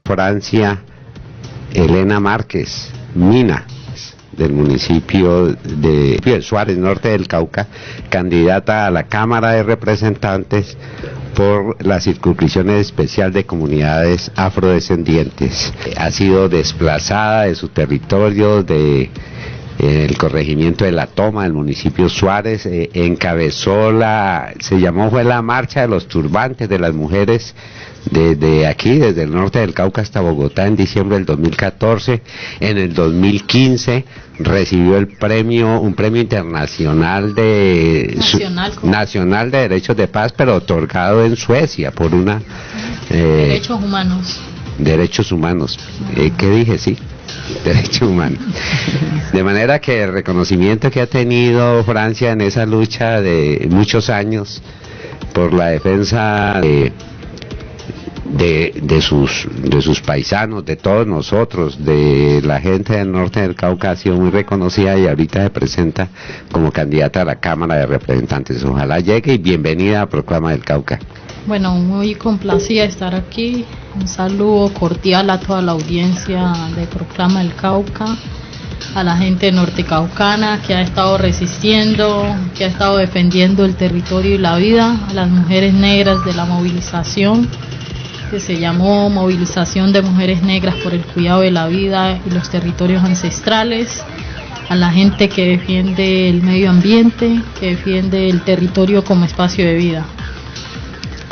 Francia Elena Márquez Mina, del municipio de Suárez, norte del Cauca, candidata a la Cámara de Representantes por la circunscripción especial de comunidades afrodescendientes. Ha sido desplazada de su territorio, el corregimiento de La Toma, del municipio Suárez, encabezó fue la marcha de los turbantes de las mujeres desde aquí, desde el norte del Cauca hasta Bogotá en diciembre del 2014. En el 2015 recibió un premio internacional nacional de derechos de paz, pero otorgado en Suecia por derechos humanos. Derechos humanos. ¿Qué dije? Sí. Derechos humanos. De manera que el reconocimiento que ha tenido Francia en esa lucha de muchos años por la defensa de sus paisanos, de todos nosotros, de la gente del norte del Cauca, ha sido muy reconocida y ahorita se presenta como candidata a la Cámara de Representantes. Ojalá llegue y bienvenida a Proclama del Cauca. Bueno, muy complacida de estar aquí. Un saludo cordial a toda la audiencia de Proclama del Cauca, a la gente nortecaucana que ha estado resistiendo, que ha estado defendiendo el territorio y la vida, a las mujeres negras de la movilización, que se llamó Movilización de Mujeres Negras por el Cuidado de la Vida y los Territorios Ancestrales, a la gente que defiende el medio ambiente, que defiende el territorio como espacio de vida.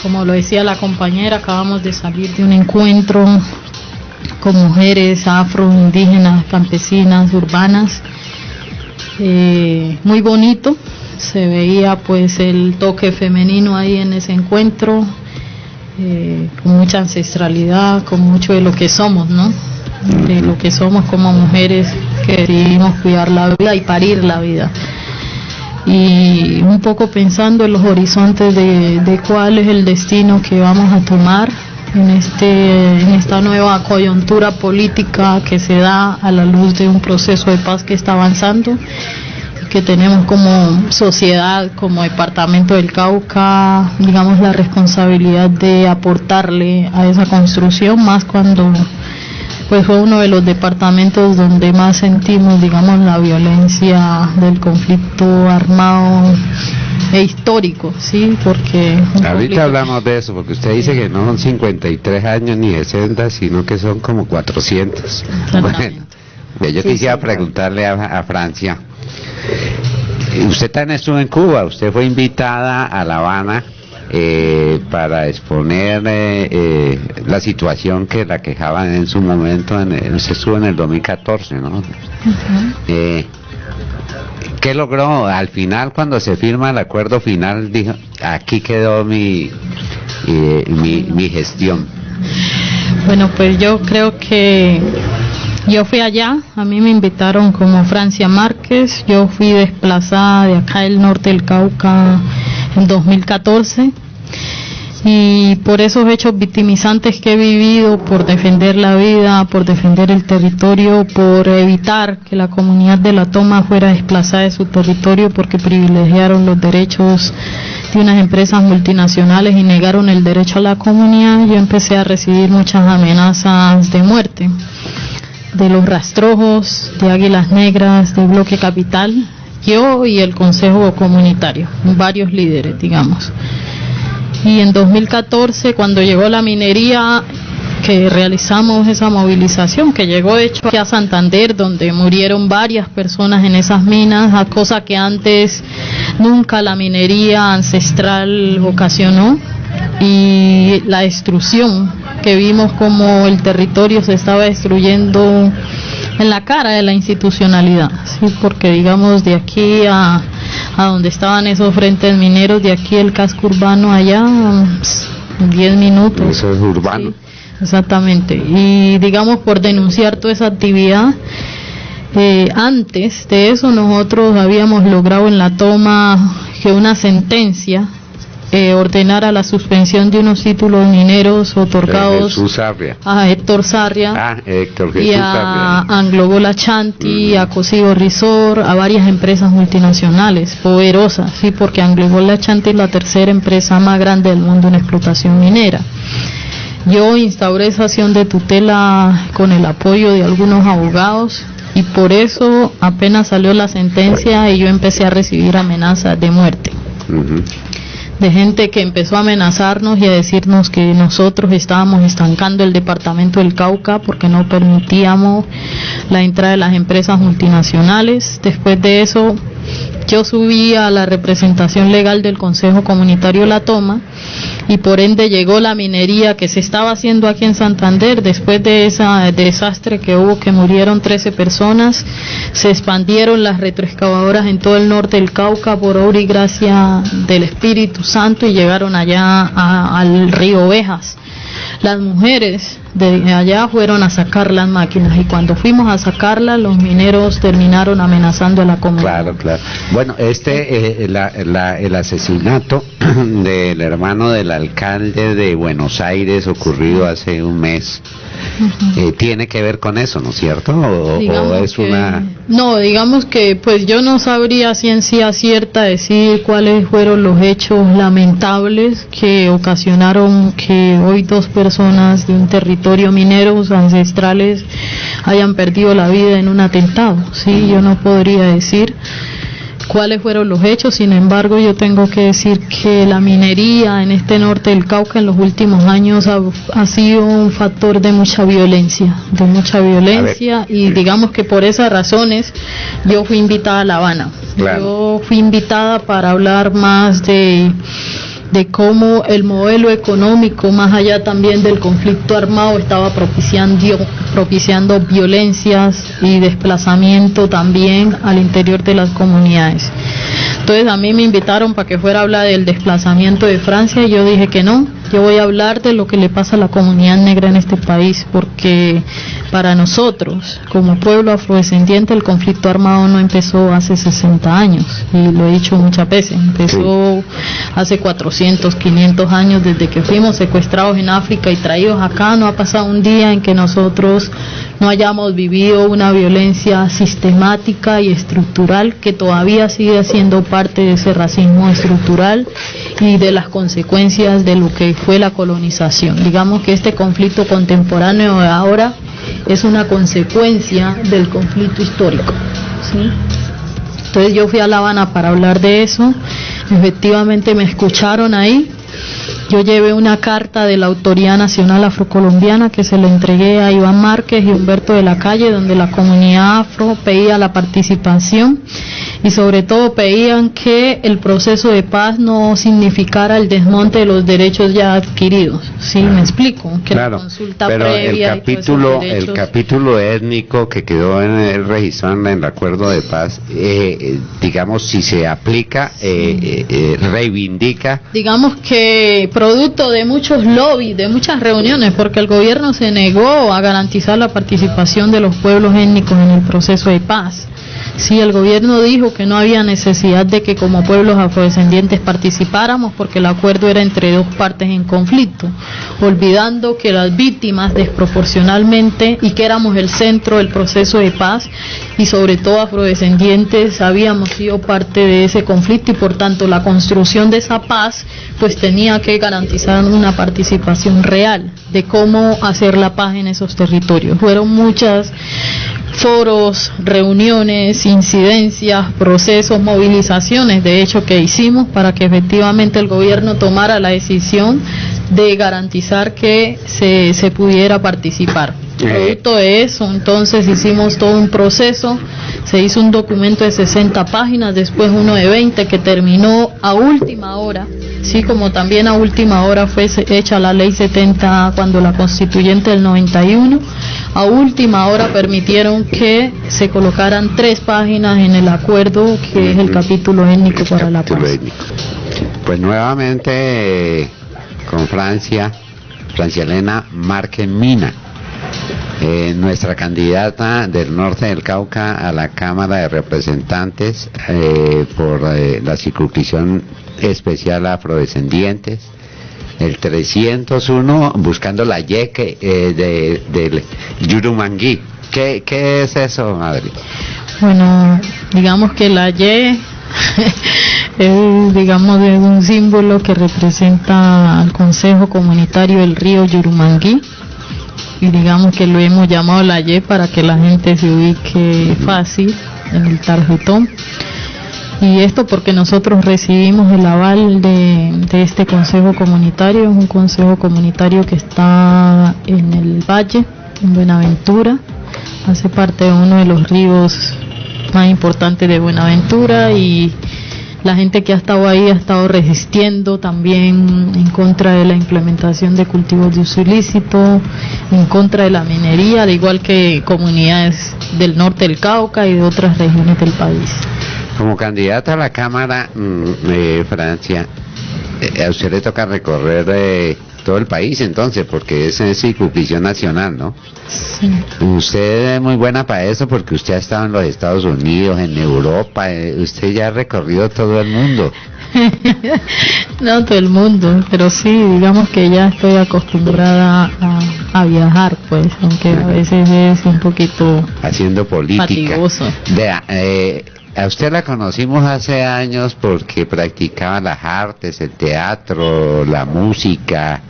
Como lo decía la compañera, acabamos de salir de un encuentro con mujeres afro, indígenas, campesinas, urbanas, muy bonito. Se veía pues el toque femenino ahí en ese encuentro, con mucha ancestralidad, con mucho de lo que somos, ¿no? De lo que somos como mujeres que decidimos cuidar la vida y parir la vida. Y un poco pensando en los horizontes de cuál es el destino que vamos a tomar en esta nueva coyuntura política que se da a la luz de un proceso de paz que está avanzando, que tenemos como sociedad, como departamento del Cauca, digamos, la responsabilidad de aportarle a esa construcción, más cuando pues fue uno de los departamentos donde más sentimos, digamos, la violencia del conflicto armado e histórico, sí, porque ahorita hablamos de eso, porque usted dice que no son 53 años ni 60, sino que son como 400. Bueno, yo quisiera preguntarle a Francia, usted también estuvo en Cuba, usted fue invitada a La Habana para exponer la situación que la quejaban en su momento, usted estuvo en el 2014, ¿no? ¿Qué logró? Al final, cuando se firma el acuerdo final, dijo, aquí quedó mi gestión. Bueno, pues yo creo que yo fui allá, a mí me invitaron como Francia Márquez, yo fui desplazada de acá del norte del Cauca en 2014, y por esos hechos victimizantes que he vivido, por defender la vida, por defender el territorio, por evitar que la comunidad de La Toma fuera desplazada de su territorio porque privilegiaron los derechos de unas empresas multinacionales y negaron el derecho a la comunidad, yo empecé a recibir muchas amenazas de muerte de los rastrojos, de Águilas Negras, de Bloque Capital, yo y el Consejo Comunitario, varios líderes, digamos. Y en 2014, cuando llegó la minería, que realizamos esa movilización, que llegó de hecho aquí a Santander, donde murieron varias personas en esas minas, a cosa que antes nunca la minería ancestral ocasionó, y la destrucción que vimos como el territorio se estaba destruyendo en la cara de la institucionalidad, ¿sí? Porque digamos de aquí a donde estaban esos frentes mineros, de aquí el casco urbano allá, 10 minutos. Eso es urbano. Sí, exactamente. Y digamos por denunciar toda esa actividad, antes de eso nosotros habíamos logrado en La Toma que una sentencia ordenara la suspensión de unos títulos mineros otorgados a Héctor Sarria y a Anglo-Gold Ashanti, a Cosigo Resort, a varias empresas multinacionales poderosas, sí, porque Anglo-Gold Ashanti es la tercera empresa más grande del mundo en explotación minera. Yo instauré esa acción de tutela con el apoyo de algunos abogados y por eso apenas salió la sentencia y yo empecé a recibir amenazas de muerte. De gente que empezó a amenazarnos y a decirnos que nosotros estábamos estancando el departamento del Cauca porque no permitíamos la entrada de las empresas multinacionales. Después de eso, yo subí a la representación legal del Consejo Comunitario La Toma y por ende llegó la minería que se estaba haciendo aquí en Santander. Después de ese desastre que hubo, que murieron 13 personas, se expandieron las retroexcavadoras en todo el norte del Cauca por obra y gracia del Espíritu Santo y llegaron allá al río Ovejas. Las mujeres de allá fueron a sacar las máquinas y cuando fuimos a sacarlas, los mineros terminaron amenazando a la comunidad. Claro. Bueno, el asesinato del hermano del alcalde de Buenos Aires ocurrido hace un mes, tiene que ver con eso, ¿no es cierto? ¿O es No, digamos que pues yo no sabría a ciencia cierta decir cuáles fueron los hechos lamentables que ocasionaron que hoy 2 personas de un territorio mineros ancestrales hayan perdido la vida en un atentado. Sí, yo no podría decir cuáles fueron los hechos, sin embargo yo tengo que decir que la minería en este norte del Cauca en los últimos años ha sido un factor de mucha violencia, y digamos que por esas razones yo fui invitada a La Habana. Claro. Yo fui invitada para hablar más de cómo el modelo económico, más allá también del conflicto armado, estaba propiciando violencias y desplazamiento también al interior de las comunidades. Entonces a mí me invitaron para que fuera a hablar del desplazamiento de Francia y yo dije que no, yo voy a hablar de lo que le pasa a la comunidad negra en este país, porque para nosotros, como pueblo afrodescendiente, el conflicto armado no empezó hace 60 años, y lo he dicho muchas veces, empezó hace 400, 500 años, desde que fuimos secuestrados en África y traídos acá. No ha pasado un día en que nosotros no hayamos vivido una violencia sistemática y estructural que todavía sigue siendo parte de ese racismo estructural y de las consecuencias de lo que fue la colonización. Digamos que este conflicto contemporáneo de ahora es una consecuencia del conflicto histórico, ¿sí? Entonces yo fui a La Habana para hablar de eso, efectivamente me escucharon ahí. Yo llevé una carta de la Autoridad Nacional Afrocolombiana que se le entregué a Iván Márquez y Humberto de la Calle, donde la comunidad afro pedía la participación y sobre todo pedían que el proceso de paz no significara el desmonte de los derechos ya adquiridos. ¿Sí? ¿Me explico? Que claro, la consulta pero previa el capítulo étnico que quedó en el registro en el acuerdo de paz, digamos, si se aplica, reivindica. Digamos que producto de muchos lobbies, de muchas reuniones, porque el gobierno se negó a garantizar la participación de los pueblos étnicos en el proceso de paz. Sí, el gobierno dijo que no había necesidad de que como pueblos afrodescendientes participáramos porque el acuerdo era entre 2 partes en conflicto, olvidando que las víctimas desproporcionalmente y que éramos el centro del proceso de paz y sobre todo afrodescendientes habíamos sido parte de ese conflicto y por tanto la construcción de esa paz pues tenía que garantizar una participación real de cómo hacer la paz en esos territorios. Fueron muchas foros, reuniones, incidencias, procesos, movilizaciones, de hecho, que hicimos para que efectivamente el gobierno tomara la decisión de garantizar que se pudiera participar. Producto de eso, entonces hicimos todo un proceso, se hizo un documento de 60 páginas, después uno de 20 que terminó a última hora, sí, como también a última hora fue hecha la ley 70 cuando la constituyente del 91, a última hora permitieron que se colocaran 3 páginas en el acuerdo que es el capítulo étnico para la paz. Pues nuevamente con Francia Elena Márquez Mina, nuestra candidata del norte del Cauca a la Cámara de Representantes por la circunscripción especial afrodescendientes, el 301, buscando la Y del Yurumangui. ¿Qué es eso, Adri? Bueno, digamos que la Y es, digamos, es un símbolo que representa al Consejo Comunitario del Río Yurumangui, y digamos que lo hemos llamado la Y para que la gente se ubique fácil en el tarjetón. Y esto porque nosotros recibimos el aval de este consejo comunitario. Es un consejo comunitario que está en el Valle, en Buenaventura, hace parte de uno de los ríos más importantes de Buenaventura, y la gente que ha estado ahí ha estado resistiendo también en contra de la implementación de cultivos de uso ilícito, en contra de la minería, al igual que comunidades del norte del Cauca y de otras regiones del país. Como candidata a la Cámara, Francia, a usted le toca recorrer todo el país entonces, porque es circunscripción nacional, ¿no? Sí. Usted es muy buena para eso porque usted ha estado en los Estados Unidos, en Europa, usted ya ha recorrido todo el mundo. No todo el mundo, pero sí, digamos que ya estoy acostumbrada a viajar, pues, aunque a veces es un poquito haciendo política. Fatigoso. A usted la conocimos hace años porque practicaba las artes, el teatro, la música,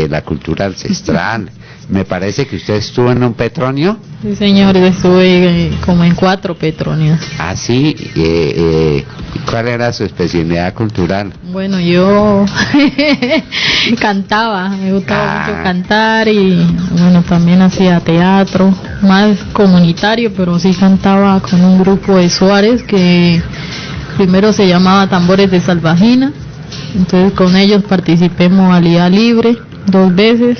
la cultura ancestral. Me parece que usted estuvo en un Petronio. Sí, señor, estuve como en 4 Petronios. Ah, sí. ¿Cuál era su especialidad cultural? Bueno, yo cantaba, me gustaba mucho cantar, y bueno, también hacía teatro, más comunitario, pero sí cantaba con un grupo de Suárez que primero se llamaba Tambores de Salvajina. Entonces con ellos participé en modalidad libre 2 veces,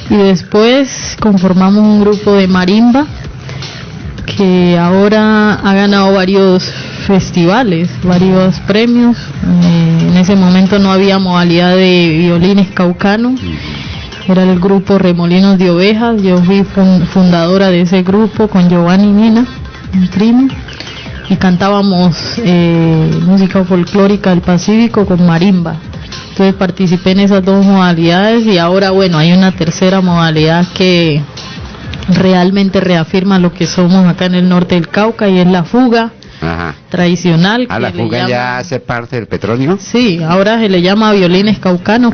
y después conformamos un grupo de marimba que ahora ha ganado varios festivales, varios premios. En ese momento no había modalidad de violines caucanos, era el grupo Remolinos de Ovejas. Yo fui fundadora de ese grupo con Giovanni Nina, mi primo, y cantábamos música folclórica del Pacífico con marimba. Entonces participé en esas 2 modalidades, y ahora bueno, hay una tercera modalidad que realmente reafirma lo que somos acá en el norte del Cauca, y es la fuga. Ajá. Tradicional. ¿La fuga ya hace parte del Petronio? Sí, ahora se le llama violines caucanos.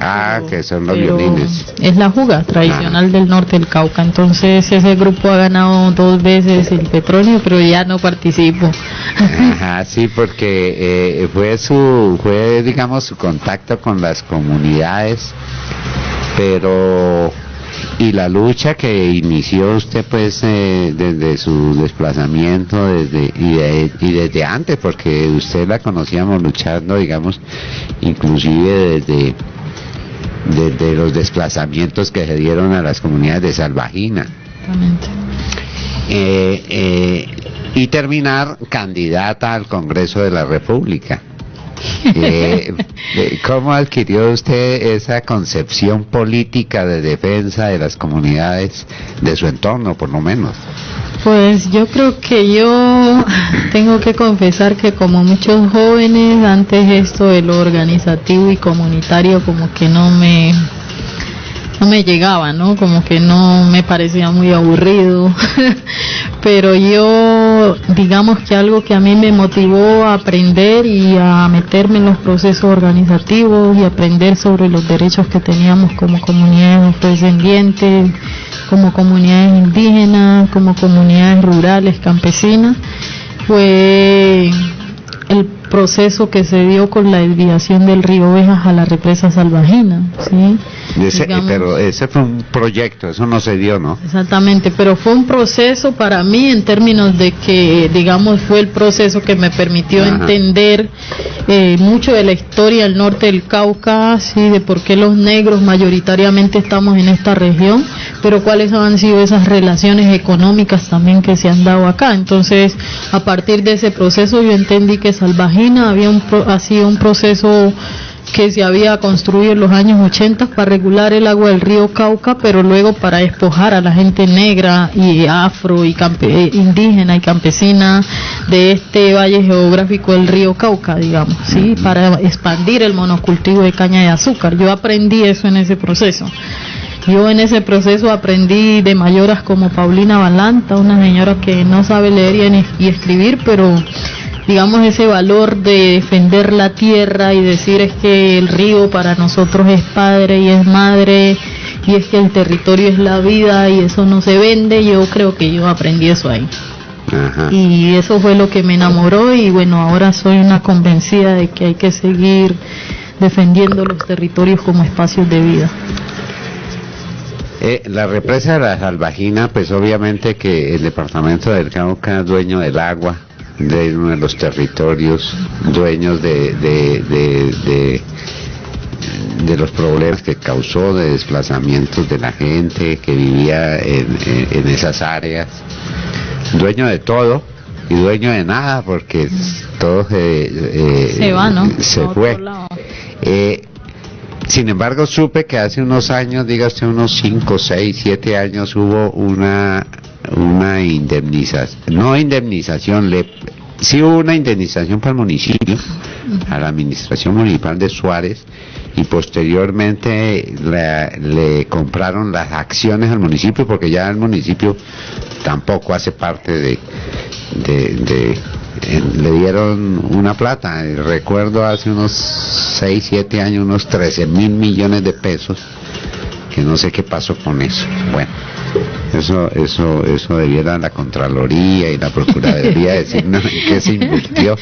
Que son los violines. Es la fuga tradicional del norte del Cauca. Entonces ese grupo ha ganado 2 veces el Petronio, pero ya no participo. Ajá, sí, porque fue digamos su contacto con las comunidades, pero y la lucha que inició usted pues desde su desplazamiento y desde antes, porque usted la conocíamos luchando, digamos, inclusive desde los desplazamientos que se dieron a las comunidades de Salvajina. Exactamente. Y terminar candidata al Congreso de la República. ¿Cómo adquirió usted esa concepción política de defensa de las comunidades de su entorno, por lo menos? Pues yo creo que yo tengo que confesar que, como muchos jóvenes, antes esto de lo organizativo y comunitario como que no me llegaba, ¿no? Como que no me parecía muy aburrido. Pero yo, digamos que algo que a mí me motivó a aprender y a meterme en los procesos organizativos y aprender sobre los derechos que teníamos como comunidades afrodescendientes, como comunidades indígenas, como comunidades rurales, campesinas, fue el proceso que se dio con la desviación del río Ovejas a la represa Salvajina, ¿sí? Pero ese fue un proyecto, eso no se dio, ¿no? Exactamente, pero fue un proceso para mí en términos de que, digamos, fue el proceso que me permitió entender mucho de la historia del norte del Cauca, ¿sí? De por qué los negros mayoritariamente estamos en esta región, pero cuáles han sido esas relaciones económicas también que se han dado acá. Entonces, a partir de ese proceso yo entendí que Salvajina ha sido un proceso que se había construido en los años 80 para regular el agua del río Cauca, pero luego para despojar a la gente negra y afro y indígena y campesina de este valle geográfico del río Cauca, digamos, ¿sí? Para expandir el monocultivo de caña de azúcar. Yo aprendí eso en ese proceso. Yo en ese proceso aprendí de mayoras como Paulina Balanta, una señora que no sabe leer y escribir, pero digamos, ese valor de defender la tierra y decir es que el río para nosotros es padre y es madre, y es que el territorio es la vida y eso no se vende. Yo creo que yo aprendí eso ahí. Ajá. Y eso fue lo que me enamoró, y bueno, ahora soy una convencida de que hay que seguir defendiendo los territorios como espacios de vida. La represa de la Salvajina, pues obviamente que el departamento del Cauca es dueño del agua, de uno de los territorios, dueños de los problemas que causó, de desplazamientos de la gente que vivía en esas áreas, dueño de todo y dueño de nada, porque todo se va, ¿no? Se fue. Sin embargo, supe que hace unos años, dígase unos 5, 6, 7 años, hubo una indemnización, sí hubo una indemnización para el municipio, a la administración municipal de Suárez, y posteriormente le compraron las acciones al municipio, porque ya el municipio tampoco hace parte le dieron una plata, recuerdo hace unos 6, 7 años, unos 13.000 millones de pesos, que no sé qué pasó con eso. Bueno, eso debiera la Contraloría y la Procuraduría decirnos en qué se invirtió,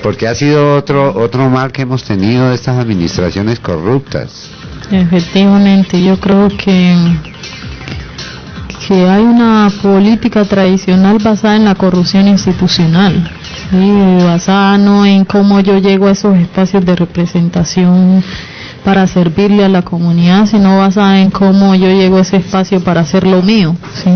porque ha sido otro mal que hemos tenido de estas administraciones corruptas. Efectivamente, yo creo que hay una política tradicional basada en la corrupción institucional, ¿sí? Basada no en cómo yo llego a esos espacios de representación para servirle a la comunidad, sino basada en cómo yo llego a ese espacio para hacer lo mío, ¿sí?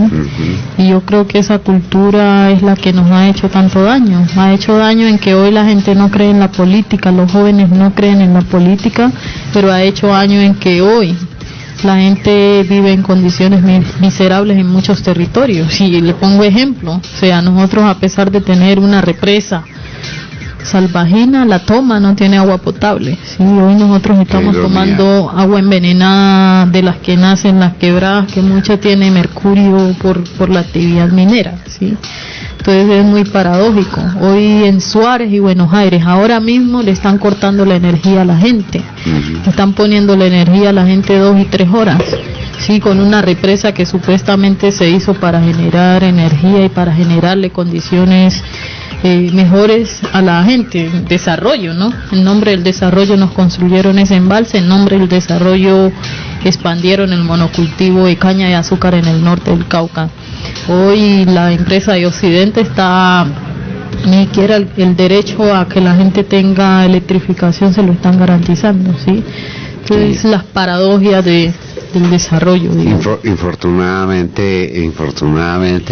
Y yo creo que esa cultura es la que nos ha hecho tanto daño. Ha hecho daño en que hoy la gente no cree en la política, los jóvenes no creen en la política, pero ha hecho daño en que hoy la gente vive en condiciones miserables en muchos territorios. Y le pongo ejemplo, o sea, nosotros, a pesar de tener una represa Salvajina, La Toma no tiene agua potable, ¿sí? Hoy nosotros estamos tomando agua envenenada de las que nacen las quebradas, que mucha tiene mercurio por la actividad minera, ¿sí? Entonces es muy paradójico. Hoy en Suárez y Buenos Aires ahora mismo le están cortando la energía a la gente, están poniendo la energía a la gente 2 y 3 horas, sí, con una represa que supuestamente se hizo para generar energía y para generarle condiciones mejores a la gente, desarrollo, ¿no? En nombre del desarrollo nos construyeron ese embalse, en nombre del desarrollo expandieron el monocultivo de caña de azúcar en el norte del Cauca. Hoy la empresa de Occidente está, ni siquiera el derecho a que la gente tenga electrificación se lo están garantizando, ¿sí? Entonces las paradojas del desarrollo. Infortunadamente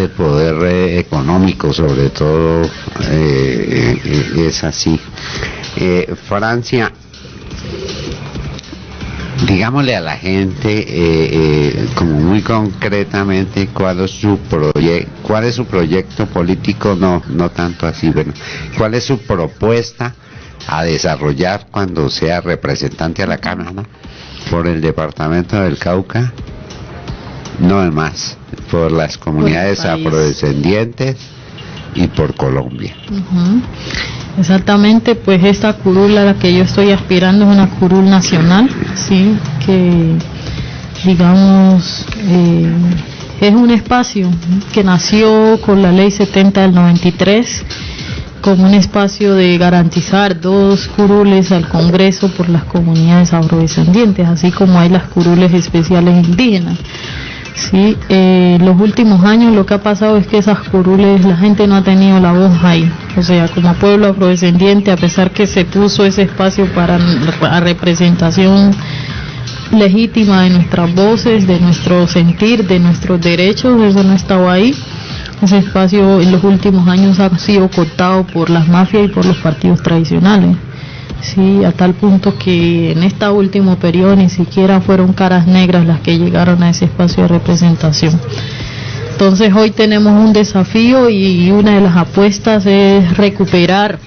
el poder económico, sobre todo, es así. Francia, digámosle a la gente como muy concretamente cuál es su proyecto político, no tanto así, bueno, cuál es su propuesta a desarrollar cuando sea representante a la Cámara, ¿no? Por el departamento del Cauca, no es más, por las comunidades afrodescendientes y por Colombia. Exactamente, pues esta curul a la que yo estoy aspirando es una curul nacional, sí, que digamos es un espacio que nació con la ley 70 del 93 como un espacio de garantizar 2 curules al Congreso por las comunidades afrodescendientes, así como hay las curules especiales indígenas. Sí, los últimos años lo que ha pasado es que esas curules la gente no ha tenido la voz ahí, o sea, como pueblo afrodescendiente, a pesar que se puso ese espacio para la representación legítima de nuestras voces, de nuestro sentir, de nuestros derechos, eso no estaba ahí. Ese espacio en los últimos años ha sido cortado por las mafias y por los partidos tradicionales. Sí, a tal punto que en este último periodo ni siquiera fueron caras negras las que llegaron a ese espacio de representación. Entonces hoy tenemos un desafío y una de las apuestas es recuperar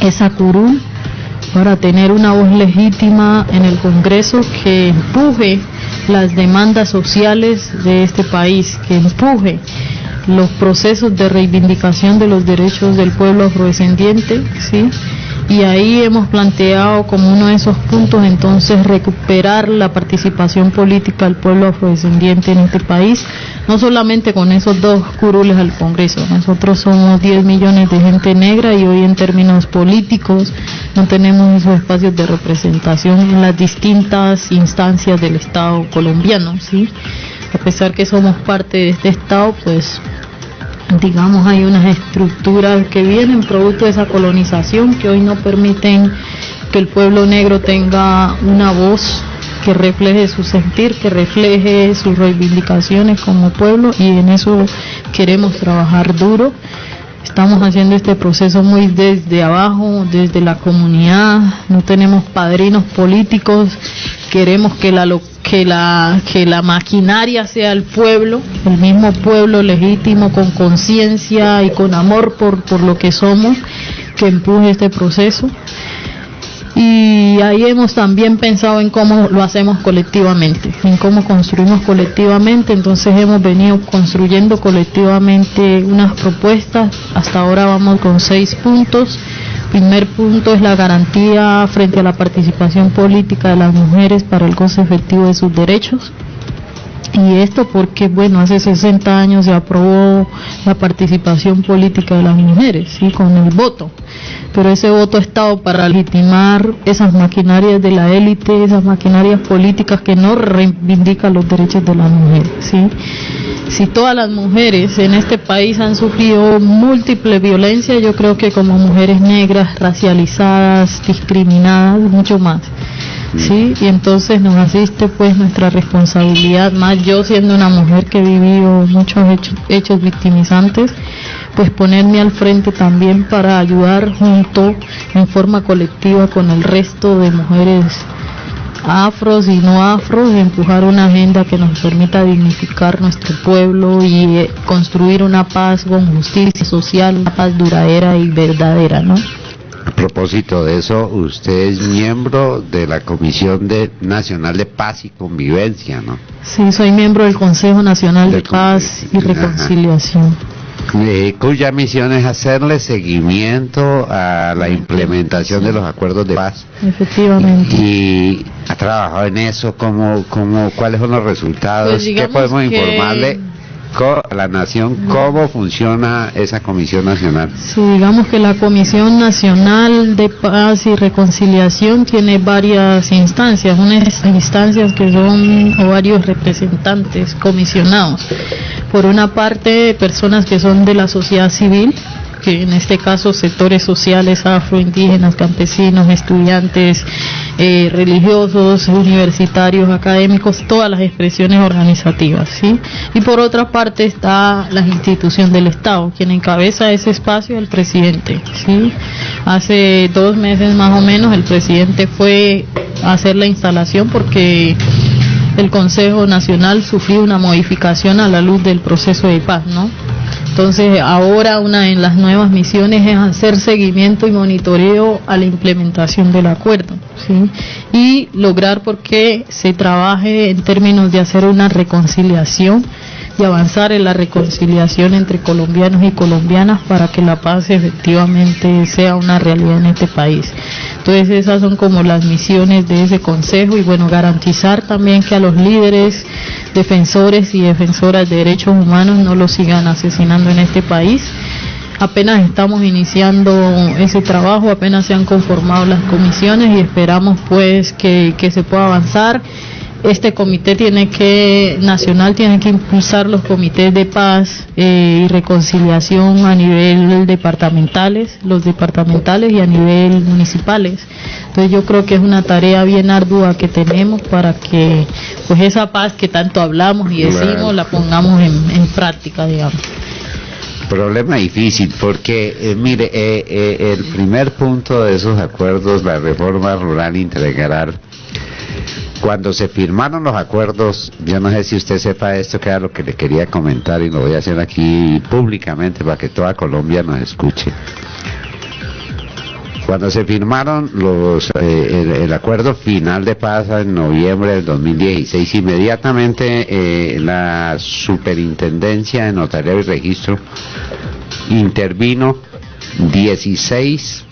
esa curul para tener una voz legítima en el Congreso que empuje las demandas sociales de este país, que empuje los procesos de reivindicación de los derechos del pueblo afrodescendiente, ¿sí? Y ahí hemos planteado como uno de esos puntos entonces recuperar la participación política del pueblo afrodescendiente en este país, no solamente con esos 2 curules al Congreso. Nosotros somos 10 millones de gente negra y hoy en términos políticos no tenemos esos espacios de representación en las distintas instancias del Estado colombiano, ¿sí? A pesar que somos parte de este Estado, pues digamos hay unas estructuras que vienen producto de esa colonización que hoy no permiten que el pueblo negro tenga una voz que refleje su sentir, que refleje sus reivindicaciones como pueblo, y en eso queremos trabajar duro. Estamos haciendo este proceso muy desde abajo, desde la comunidad, no tenemos padrinos políticos, queremos que la maquinaria sea el pueblo, el mismo pueblo legítimo, con conciencia y con amor por lo que somos, que empuje este proceso. Y ahí hemos también pensado en cómo lo hacemos colectivamente, en cómo construimos colectivamente. Entonces hemos venido construyendo colectivamente unas propuestas. Hasta ahora vamos con 6 puntos. Primer punto es la garantía frente a la participación política de las mujeres para el goce efectivo de sus derechos. Y esto porque, bueno, hace 60 años se aprobó la participación política de las mujeres, ¿sí? Con el voto. Pero ese voto ha estado para legitimar esas maquinarias de la élite, esas maquinarias políticas que no reivindican los derechos de las mujeres, ¿sí? Si todas las mujeres en este país han sufrido múltiple violencia, yo creo que como mujeres negras, racializadas, discriminadas, mucho más. Sí, y entonces nos asiste pues nuestra responsabilidad, más yo siendo una mujer que he vivido muchos hechos victimizantes, pues ponerme al frente también para ayudar junto en forma colectiva con el resto de mujeres afros y no afros, empujar una agenda que nos permita dignificar nuestro pueblo y construir una paz con justicia social, una paz duradera y verdadera, ¿no? A propósito de eso, usted es miembro de la Comisión Nacional de Paz y Convivencia, ¿no? Sí, soy miembro del Consejo Nacional de Paz y Reconciliación. Cuya misión es hacerle seguimiento a la implementación de los acuerdos de paz. Efectivamente. Y ha trabajado en eso, ¿cuáles son los resultados? Pues ¿Qué podemos informarle a la nación cómo funciona esa Comisión Nacional? Sí, digamos que la Comisión Nacional de Paz y Reconciliación tiene varias instancias, unas instancias que son varios representantes comisionados. Por una parte, personas que son de la sociedad civil, que en este caso sectores sociales, afroindígenas, campesinos, estudiantes, religiosos, universitarios, académicos, todas las expresiones organizativas, ¿sí? Y por otra parte está la institución del Estado, quien encabeza ese espacio, el presidente, ¿sí? Hace 2 meses más o menos el presidente fue a hacer la instalación porque el Consejo Nacional sufrió una modificación a la luz del proceso de paz, ¿no? Entonces ahora una de las nuevas misiones es hacer seguimiento y monitoreo a la implementación del acuerdo, ¿sí? Y lograr porque se trabaje en términos de hacer una reconciliación y avanzar en la reconciliación entre colombianos y colombianas para que la paz efectivamente sea una realidad en este país. Entonces esas son como las misiones de ese consejo, y bueno, garantizar también que a los líderes, defensores y defensoras de derechos humanos no los sigan asesinando en este país. Apenas estamos iniciando ese trabajo, apenas se han conformado las comisiones y esperamos pues que se pueda avanzar. Este comité nacional tiene que impulsar los comités de paz y reconciliación a nivel los departamentales y a nivel municipales. Entonces yo creo que es una tarea bien ardua que tenemos para que pues esa paz que tanto hablamos y decimos la pongamos en práctica, digamos. Problema difícil porque, mire, el primer punto de esos acuerdos, la reforma rural integral, cuando se firmaron los acuerdos, yo no sé si usted sepa esto, que era lo que le quería comentar y lo voy a hacer aquí públicamente para que toda Colombia nos escuche. Cuando se firmaron el acuerdo final de paz en noviembre del 2016, inmediatamente la Superintendencia de Notariado y Registro intervino 16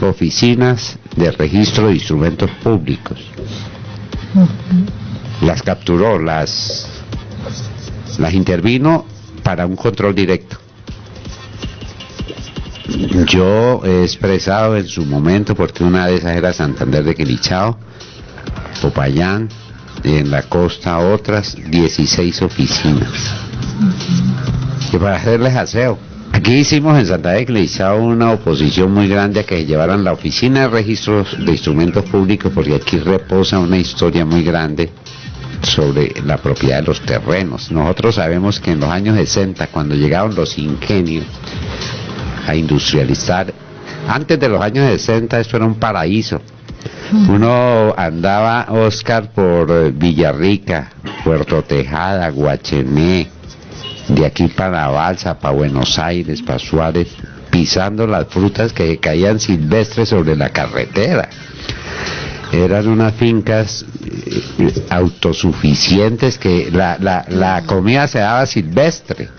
oficinas de registro de instrumentos públicos. Las capturó, las intervino para un control directo. Yo he expresado en su momento, porque una de esas era Santander de Quilichao, Popayán, y en la costa otras 16 oficinas, y para hacerles aseo. Aquí hicimos en Santander de Quilichao una oposición muy grande a que llevaran la oficina de registros de instrumentos públicos, porque aquí reposa una historia muy grande sobre la propiedad de los terrenos. Nosotros sabemos que en los años 60, cuando llegaron los ingenios a industrializar, antes de los años 60 esto era un paraíso. Uno andaba, Oscar, por Villarrica, Puerto Tejada, Guachené, de aquí para Balsa, para Buenos Aires, para Suárez, pisando las frutas que caían silvestres sobre la carretera. Eran unas fincas autosuficientes, que la comida se daba silvestre.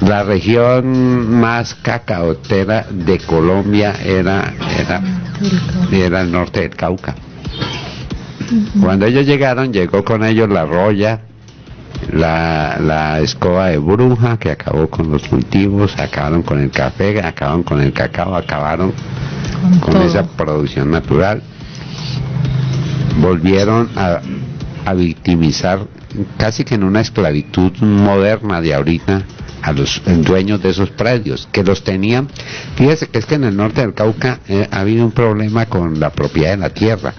La región más cacaotera de Colombia era el norte del Cauca. Cuando ellos llegaron, llegó con ellos la roya, la escoba de bruja, que acabó con los cultivos, acabaron con el café, acabaron con el cacao, acabaron con esa producción natural. Volvieron a victimizar, casi que en una esclavitud moderna de ahorita, a los dueños de esos predios, que los tenían. Fíjese que es que en el norte del Cauca ha habido un problema con la propiedad de la tierra,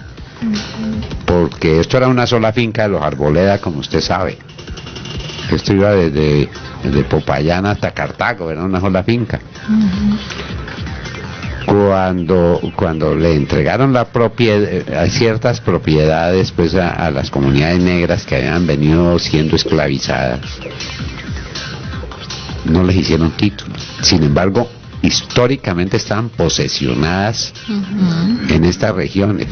porque esto era una sola finca de los Arboleda, como usted sabe. Esto iba desde Popayán hasta Cartago, era una sola finca. Cuando le entregaron la propiedad, ciertas propiedades, pues a las comunidades negras que habían venido siendo esclavizadas, no les hicieron títulos. Sin embargo, históricamente estaban posesionadas en estas regiones.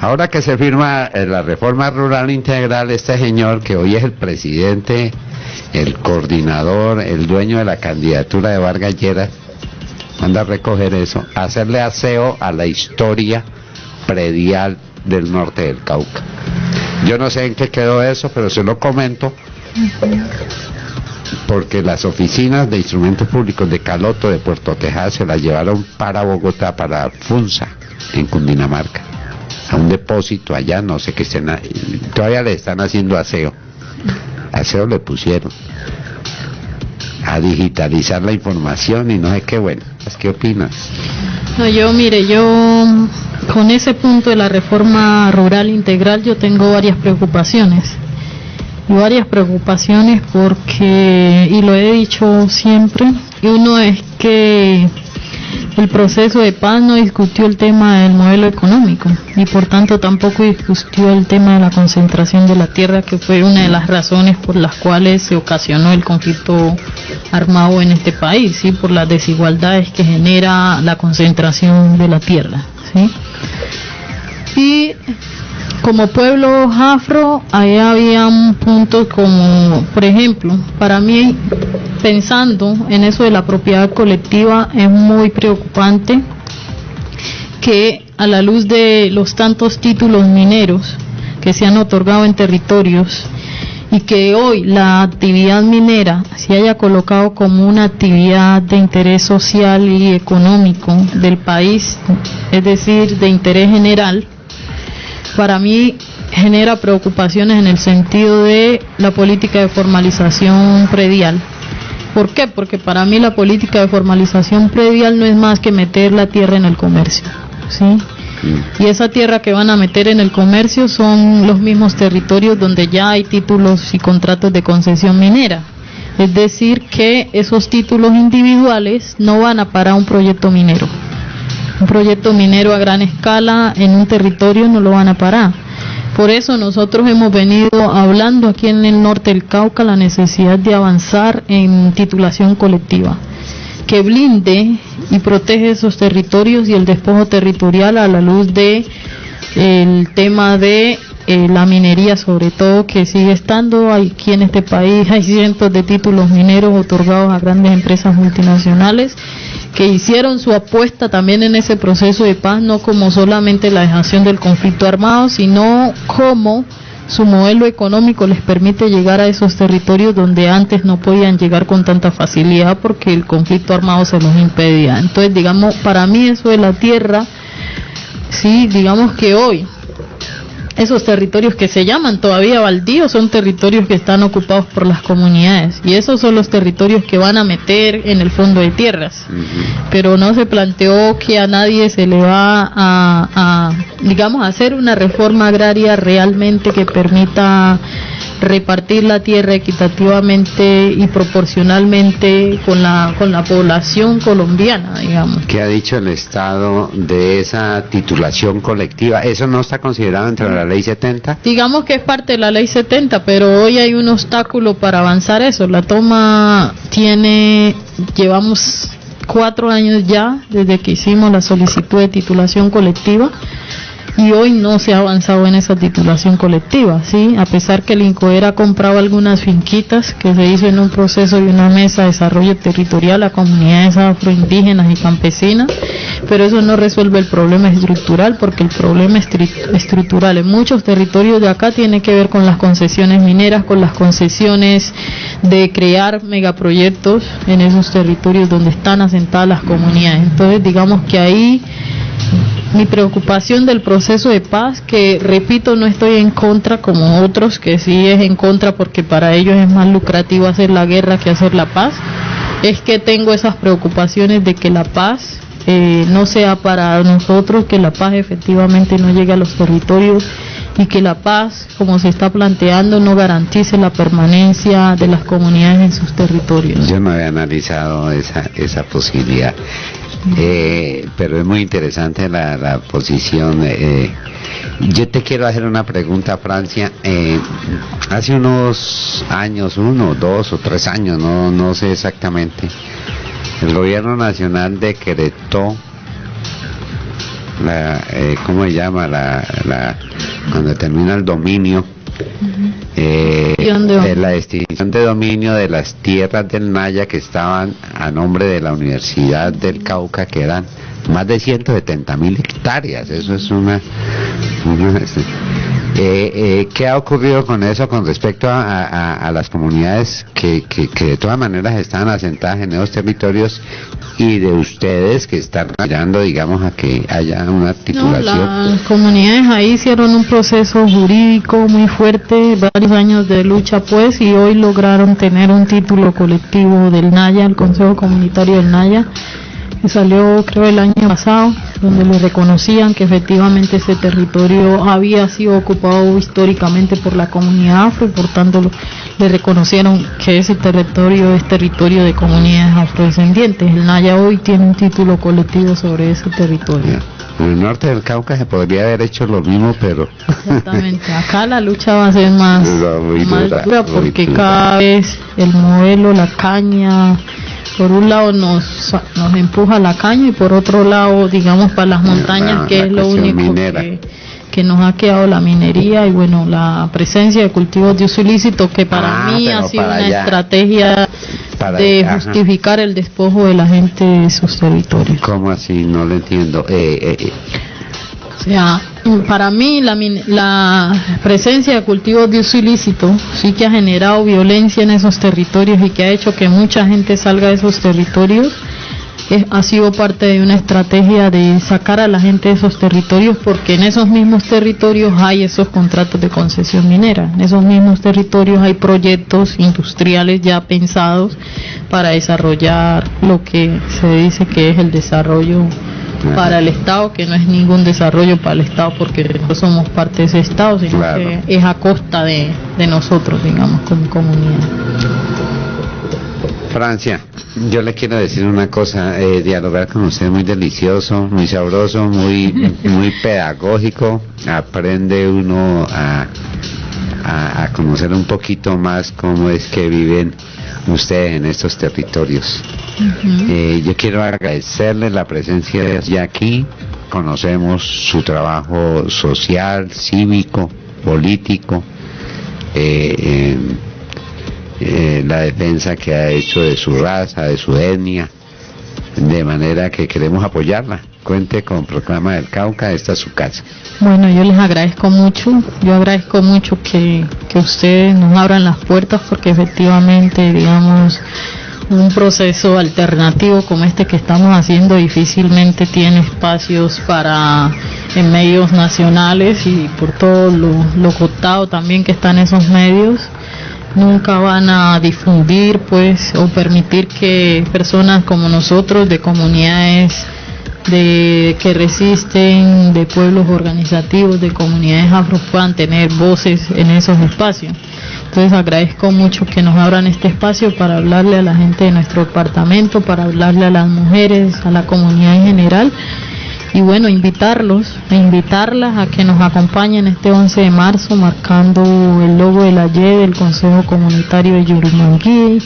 Ahora que se firma la reforma rural integral, este señor, que hoy es el presidente, el coordinador, el dueño de la candidatura de Vargas Lleras, manda a recoger eso, a hacerle aseo a la historia predial del norte del Cauca. Yo no sé en qué quedó eso, pero se lo comento, porque las oficinas de instrumentos públicos de Caloto, de Puerto Tejada, se las llevaron para Bogotá, para Funza, en Cundinamarca, a un depósito allá, no sé qué estén, todavía le están haciendo aseo le pusieron, a digitalizar la información y no sé qué. Bueno, ¿qué opinas? No, yo con ese punto de la reforma rural integral yo tengo varias preocupaciones. Porque, y lo he dicho siempre, uno es que el proceso de paz no discutió el tema del modelo económico, y por tanto tampoco discutió el tema de la concentración de la tierra, que fue una de las razones por las cuales se ocasionó el conflicto armado en este país, ¿sí? Por las desigualdades que genera la concentración de la tierra, ¿sí? Y como pueblo afro, ahí había un punto como, por ejemplo, para mí, pensando en eso de la propiedad colectiva, es muy preocupante que, a la luz de los tantos títulos mineros que se han otorgado en territorios, y que hoy la actividad minera se haya colocado como una actividad de interés social y económico del país, es decir, de interés general, para mí genera preocupaciones en el sentido de la política de formalización predial. ¿Por qué? Porque para mí la política de formalización predial no es más que meter la tierra en el comercio, ¿sí? Y esa tierra que van a meter en el comercio son los mismos territorios donde ya hay títulos y contratos de concesión minera. Es decir, que esos títulos individuales no van a parar un proyecto minero. Un proyecto minero a gran escala en un territorio no lo van a parar. Por eso nosotros hemos venido hablando aquí en el norte del Cauca la necesidad de avanzar en titulación colectiva, que blinde y protege esos territorios y el despojo territorial a la luz de el tema de la minería, sobre todo, que sigue estando aquí en este país. Hay cientos de títulos mineros otorgados a grandes empresas multinacionales que hicieron su apuesta también en ese proceso de paz, no como solamente la dejación del conflicto armado, sino como su modelo económico les permite llegar a esos territorios donde antes no podían llegar con tanta facilidad porque el conflicto armado se los impedía. Entonces, digamos, para mí eso de la tierra, sí, digamos que hoy esos territorios que se llaman todavía baldíos son territorios que están ocupados por las comunidades, y esos son los territorios que van a meter en el fondo de tierras. Pero no se planteó que a nadie se le va a digamos, hacer una reforma agraria realmente que permita repartir la tierra equitativamente y proporcionalmente con la población colombiana, digamos. ¿Qué ha dicho el Estado de esa titulación colectiva? ¿Eso no está considerado dentro de la Ley 70? Digamos que es parte de la Ley 70, pero hoy hay un obstáculo para avanzar eso. La toma llevamos 4 años ya desde que hicimos la solicitud de titulación colectiva, y hoy no se ha avanzado en esa titulación colectiva, ¿sí? A pesar que el INCODER ha comprado algunas finquitas que se hizo en un proceso de una mesa de desarrollo territorial a comunidades afroindígenas y campesinas, pero eso no resuelve el problema estructural, porque el problema estructural en muchos territorios de acá tiene que ver con las concesiones mineras, con las concesiones de crear megaproyectos en esos territorios donde están asentadas las comunidades. Entonces, digamos que ahí mi preocupación del proceso de paz, que repito, no estoy en contra como otros, que sí es en contra porque para ellos es más lucrativo hacer la guerra que hacer la paz, es que tengo esas preocupaciones de que la paz no sea para nosotros, que la paz efectivamente no llegue a los territorios, y que la paz, como se está planteando, no garantice la permanencia de las comunidades en sus territorios. Yo no había analizado esa posibilidad. Pero es muy interesante la posición. Yo te quiero hacer una pregunta, Francia. Hace unos años, 1, 2 o 3 años, no sé exactamente, el gobierno nacional decretó ¿cómo se llama? Cuando termina el dominio, la extinción de dominio de las tierras del Naya que estaban a nombre de la Universidad del Cauca, que eran más de 170.000 hectáreas. Eso es ¿qué ha ocurrido con eso con respecto a las comunidades que de todas maneras están asentadas en esos territorios, y de ustedes que están apoyando, digamos, a que haya una titulación? No, las comunidades ahí hicieron un proceso jurídico muy fuerte, varios años de lucha, pues, y hoy lograron tener un título colectivo del Naya, el Consejo Comunitario del Naya, que salió creo el año pasado, donde le reconocían que efectivamente ese territorio había sido ocupado históricamente por la comunidad afro, y por tanto le reconocieron que ese territorio es territorio de comunidades afrodescendientes. El Naya hoy tiene un título colectivo sobre ese territorio. En el norte del Cauca se podría haber hecho lo mismo, pero... Exactamente, acá la lucha va a ser más dura, porque cada vez el modelo, la caña, por un lado nos empuja la caña, y por otro lado, digamos, para las montañas, que es lo único que nos ha quedado la minería, y bueno, la presencia de cultivos de uso ilícito, que para mí ha sido una estrategia de justificar el despojo de la gente de sus territorios. ¿Cómo así? No lo entiendo. O sea, para mí la presencia de cultivos de uso ilícito sí que ha generado violencia en esos territorios, y que ha hecho que mucha gente salga de esos territorios. Ha sido parte de una estrategia de sacar a la gente de esos territorios, porque en esos mismos territorios hay esos contratos de concesión minera, en esos mismos territorios hay proyectos industriales ya pensados para desarrollar lo que se dice que es el desarrollo para el Estado, que no es ningún desarrollo para el Estado porque no somos parte de ese Estado, sino que es a costa de nosotros, digamos, como comunidad. Francia, yo le quiero decir una cosa, dialogar con usted es muy delicioso, muy sabroso, muy pedagógico, aprende uno a conocer un poquito más cómo es que viven ustedes en estos territorios. Yo quiero agradecerles la presencia de ya aquí. Conocemos su trabajo social, cívico, político, la defensa que ha hecho de su raza, de su etnia, de manera que queremos apoyarla. Cuente con Proclama del Cauca, esta es su casa. Bueno, yo les agradezco mucho, que ustedes nos abran las puertas, porque efectivamente, digamos, un proceso alternativo como este que estamos haciendo difícilmente tiene espacios en medios nacionales, y por todo lo cooptado también que están esos medios, nunca van a difundir pues o permitir que personas como nosotros, de comunidades que resisten, de pueblos organizativos, de comunidades afro, puedan tener voces en esos espacios. Entonces agradezco mucho que nos abran este espacio para hablarle a la gente de nuestro departamento, para hablarle a las mujeres, a la comunidad en general, y bueno, invitarlas a que nos acompañen este 11 de marzo marcando el logo de la Y del Consejo Comunitario de Yurumangui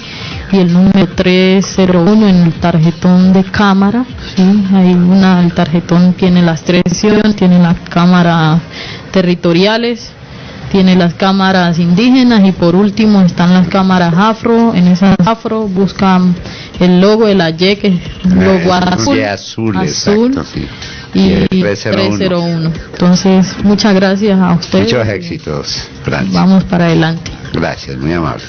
y el número 301 en el tarjetón de cámara, ¿sí? El tarjetón tiene las 3 secciones, tiene las cámaras territoriales, tiene las cámaras indígenas, y por último están las cámaras afro. En esas afro buscan el logo de la Y, que es un logo azul, exacto, sí. Y el 301. Entonces, muchas gracias a ustedes. Muchos éxitos, Francia. Vamos para adelante. Gracias, muy amable.